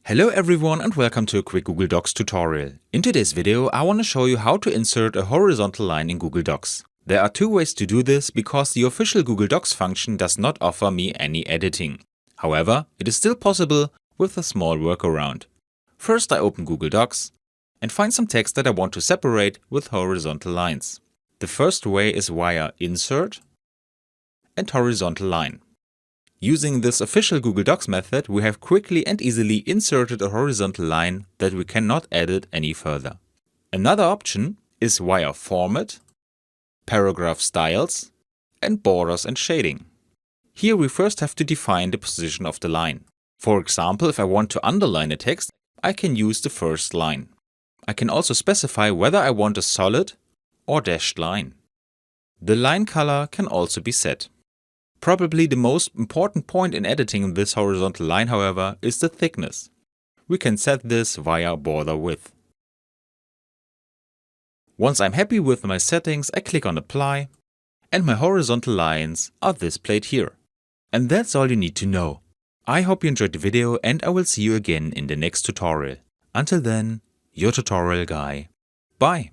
Hello everyone and welcome to a quick Google Docs tutorial. In today's video I want to show you how to insert a horizontal line in Google Docs. There are two ways to do this because the official Google Docs function does not offer me any editing. However, it is still possible with a small workaround. First I open Google Docs and find some text that I want to separate with horizontal lines. The first way is via Insert and Horizontal Line. Using this official Google Docs method, we have quickly and easily inserted a horizontal line that we cannot edit any further. Another option is via Format, Paragraph Styles, and Borders and Shading. Here we first have to define the position of the line. For example, if I want to underline a text, I can use the first line. I can also specify whether I want a solid or dashed line. The line color can also be set. Probably the most important point in editing this horizontal line, however, is the thickness. We can set this via border width. Once I'm happy with my settings, I click on Apply, and my horizontal lines are displayed here. And that's all you need to know. I hope you enjoyed the video and I will see you again in the next tutorial. Until then, your tutorial guy. Bye!